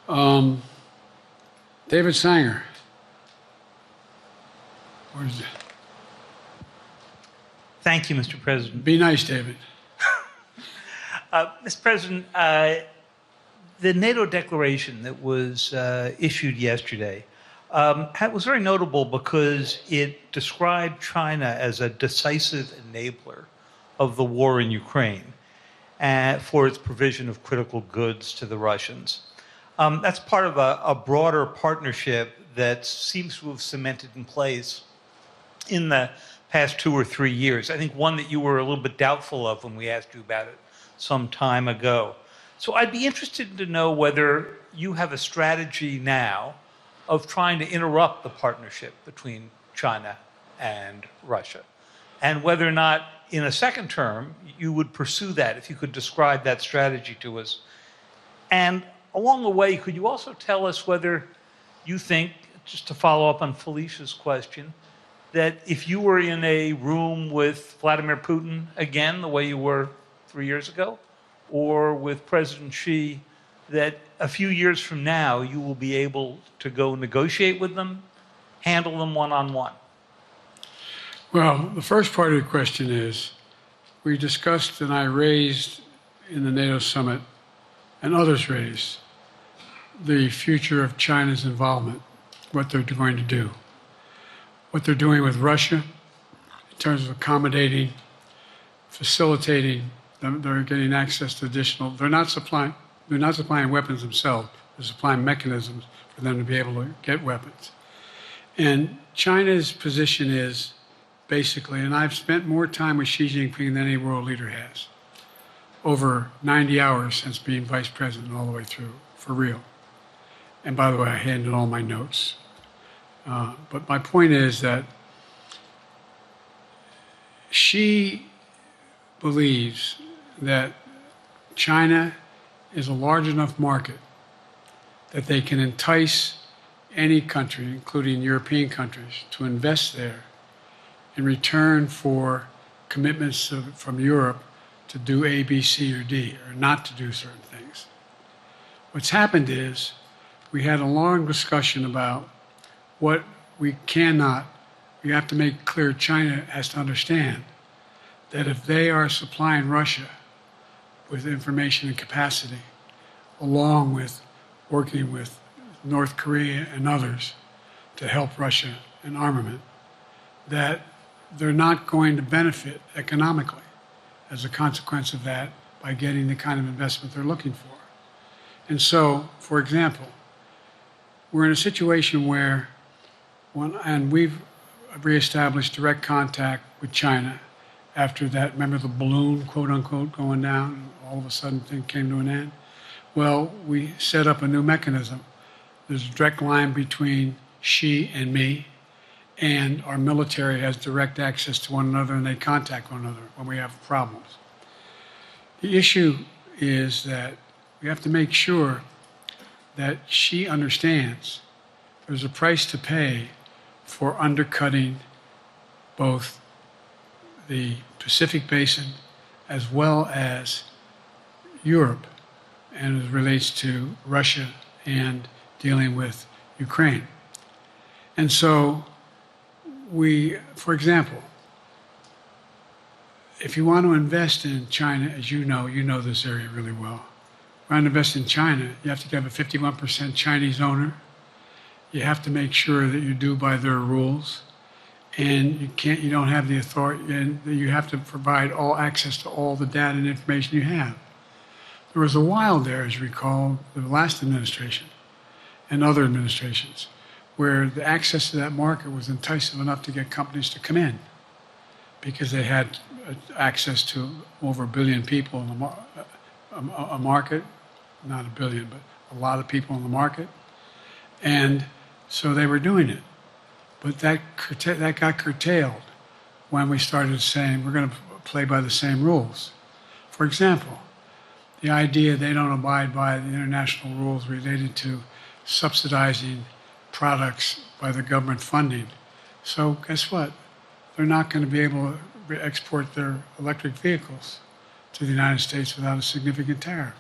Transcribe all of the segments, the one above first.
Um, David Sanger. Where's it? Thank you, Mr. President. Be nice, David. Mr. President, the NATO declaration that was issued yesterday was very notable because it described China as a decisive enabler of the war in Ukraine for its provision of critical goods to the Russians. That's part of a broader partnership that seems to have cemented in place in the past 2 or 3 years. I think one that you were a little bit doubtful of when we asked you about it some time ago. So I'd be interested to know whether you have a strategy now of trying to interrupt the partnership between China and Russia, and whether or not in a second term you would pursue that, if you could describe that strategy to us. And along the way, could you also tell us whether you think, just to follow up on Felicia's question, that if you were in a room with Vladimir Putin again, the way you were 3 years ago, or with President Xi, that a few years from now you will be able to go negotiate with them, handle them one-on-one? Well, the first part of the question is, we discussed and I raised in the NATO summit, and others raised, the future of China's involvement, what they're going to do, what they're doing with Russia in terms of accommodating, facilitating. They're getting access to additional. They're not supplying weapons themselves. They're supplying mechanisms for them to be able to get weapons. And China's position is basically, and I've spent more time with Xi Jinping than any world leader has, over 90 hours since being vice president all the way through, for real. And by the way, I handed all my notes. But my point is that Xi believes that China is a large enough market that they can entice any country, including European countries, to invest there in return for commitments from Europe to do A, B, C, or D, or not to do certain things. What's happened is we had a long discussion about what we have to make clear. China has to understand that if they are supplying Russia with information and capacity, along with working with North Korea and others to help Russia in armament, that they're not going to benefit economically as a consequence of that by getting the kind of investment they're looking for. And so, for example, we're in a situation where, and we've reestablished direct contact with China after that, remember the balloon, quote unquote, going down, and all of a sudden things came to an end? Well, we set up a new mechanism. There's a direct line between Xi and me, and our military has direct access to one another, and they contact one another when we have problems. The issue is that we have to make sure that Xi understands there's a price to pay for undercutting both the Pacific Basin as well as Europe, and as it relates to Russia and dealing with Ukraine. And so for example, if you want to invest in China, as you know this area really well, want to invest in China, you have to have a 51% Chinese owner. You have to make sure that you do by their rules, and you don't have the authority, and you have to provide all access to all the data and information you have. There was a while there, as you recall, the last administration and other administrations, where the access to that market was enticing enough to get companies to come in because they had access to over 1 billion people in a market, not 1 billion, but a lot of people in the market. And so they were doing it. But that got curtailed when we started saying we're going to play by the same rules. For example, the idea they don't abide by the international rules related to subsidizing products by the government funding. So guess what? They're not going to be able to export their electric vehicles to the United States without a significant tariff.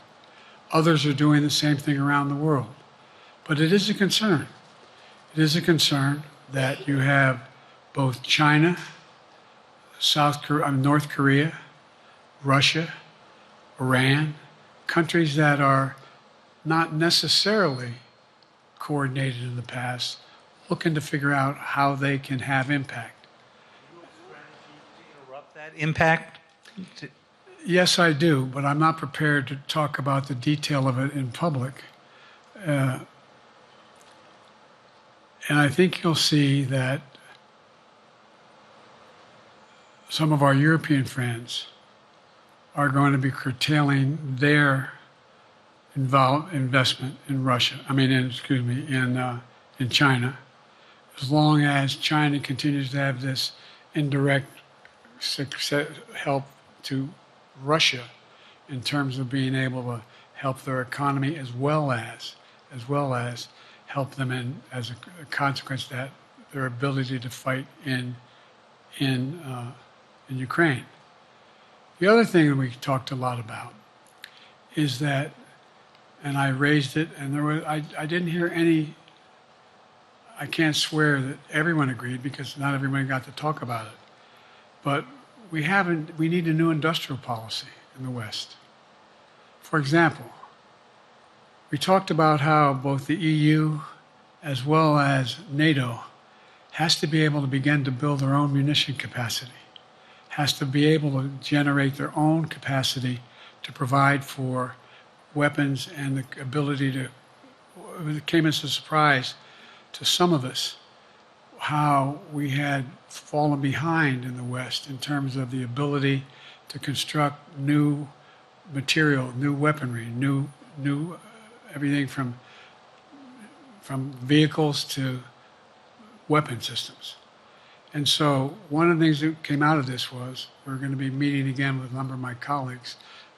Others are doing the same thing around the world. But it is a concern. It is a concern that you have both China, North Korea, Russia, Iran, countries that are not necessarily coordinated in the past, looking to figure out how they can have impact. Do you have a strategy to interrupt that impact? Yes, I do, but I'm not prepared to talk about the detail of it in public. And I think you'll see that some of our European friends are going to be curtailing their investment in Russia. In China, as long as China continues to have this indirect help to Russia in terms of being able to help their economy as well as help them in, as a consequence of that, their ability to fight in Ukraine. The other thing that we talked a lot about is that, and I raised it, and I didn't hear any. I can't swear that everyone agreed because not everyone got to talk about it. But we need a new industrial policy in the West. For example, we talked about how both the EU as well as NATO has to be able to begin to build their own munition capacity, has to be able to generate their own capacity to provide for weapons and the ability to. It came as a surprise to some of us how we had fallen behind in the West in terms of the ability to construct new material, new weaponry, new everything from vehicles to weapon systems. And so one of the things that came out of this was we're going to be meeting again with a number of my colleagues,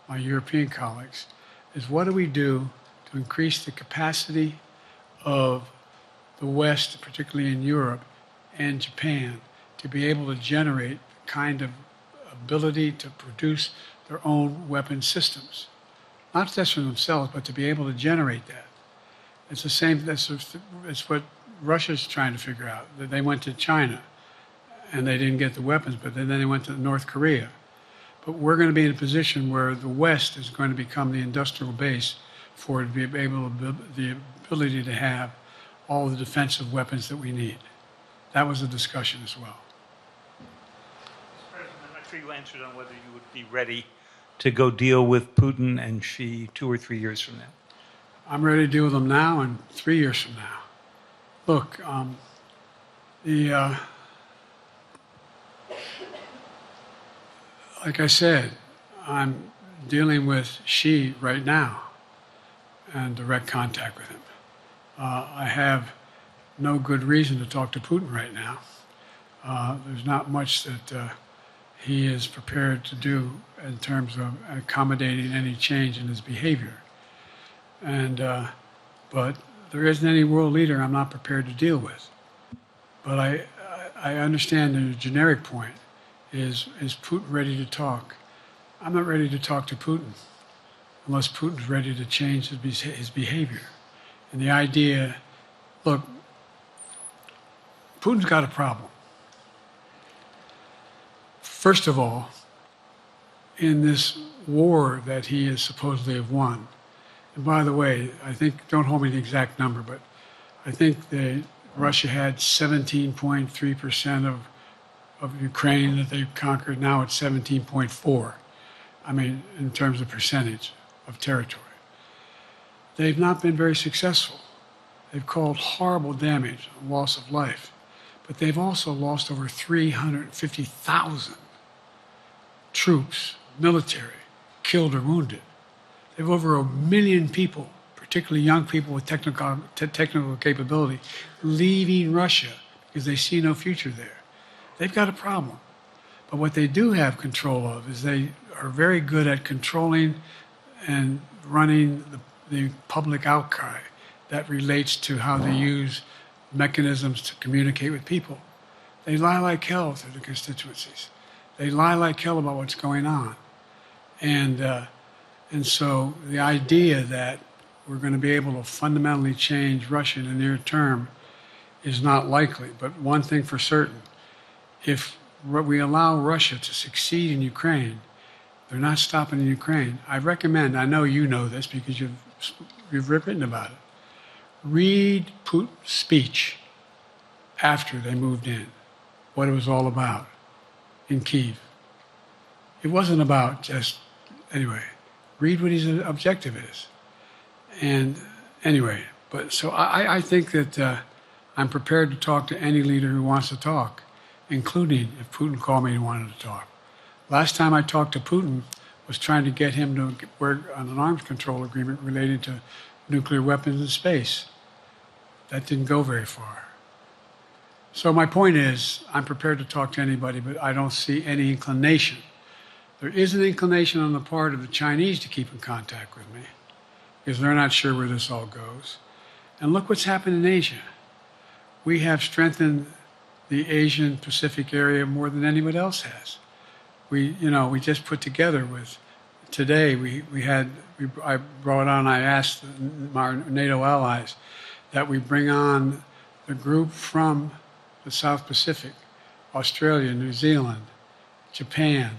my European colleagues, is what do we do to increase the capacity of the West, particularly in Europe and Japan, to be able to generate the kind of ability to produce their own weapon systems. Not just for themselves, but to be able to generate that. It's the same, it's what Russia's trying to figure out. That they went to China and they didn't get the weapons, but then they went to North Korea. But we're going to be in a position where the West is going to become the industrial base for it to be able to, the ability to have all the defensive weapons that we need. That was a discussion as well. Mr. President, I'm not sure you answered on whether you would be ready to go deal with Putin and Xi 2 or 3 years from now. I'm ready to deal with them now and 3 years from now. Look, like I said, I'm dealing with Xi right now and direct contact with him. I have no good reason to talk to Putin right now. There's not much that he is prepared to do in terms of accommodating any change in his behavior. But there isn't any world leader I'm not prepared to deal with. But I understand the generic point is Putin ready to talk? I'm not ready to talk to Putin unless Putin's ready to change his behavior. And the idea, look, Putin's got a problem. First of all, in this war that he is supposedly have won, and by the way, I think, don't hold me to the exact number, but I think Russia had 17.3% of Ukraine that they conquered. Now it's 17.4. I mean, in terms of percentage of territory. They've not been very successful. They've caused horrible damage, loss of life, but they've also lost over 350,000 troops, military, killed or wounded. They have over 1 million people, particularly young people with technical capability, leaving Russia because they see no future there. They've got a problem. But what they do have control of is they are very good at controlling and running the public outcry that relates to how they use mechanisms to communicate with people. They lie like hell through the constituencies. They lie like hell about what's going on. And so the idea that we're going to be able to fundamentally change Russia in the near term is not likely. But one thing for certain, if we allow Russia to succeed in Ukraine, they're not stopping in Ukraine. I recommend, I know you know this because you've written about it, read Putin's speech after they moved in, what it was all about in Kyiv. It wasn't about just, anyway, read what his objective is. And anyway, but so I think that I'm prepared to talk to any leader who wants to talk, including if Putin called me and wanted to talk. Last time I talked to Putin was trying to get him to work on an arms control agreement related to nuclear weapons in space. That didn't go very far. So my point is, I'm prepared to talk to anybody, but I don't see any inclination. There is an inclination on the part of the Chinese to keep in contact with me, because they're not sure where this all goes. And look what's happened in Asia. We have strengthened the Asian Pacific area more than anyone else has. We just put together today I brought on, I asked our NATO allies that we bring on the group from the South Pacific, Australia, New Zealand, Japan,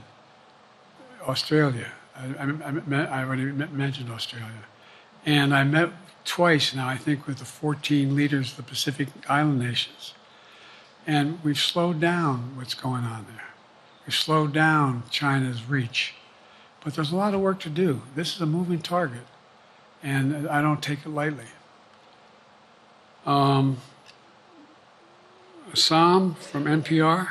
Australia. I already mentioned Australia. And I met twice now, I think, with the 14 leaders of the Pacific Island nations. And we've slowed down what's going on there. We've slowed down China's reach. But there's a lot of work to do. This is a moving target, and I don't take it lightly. Assam from NPR.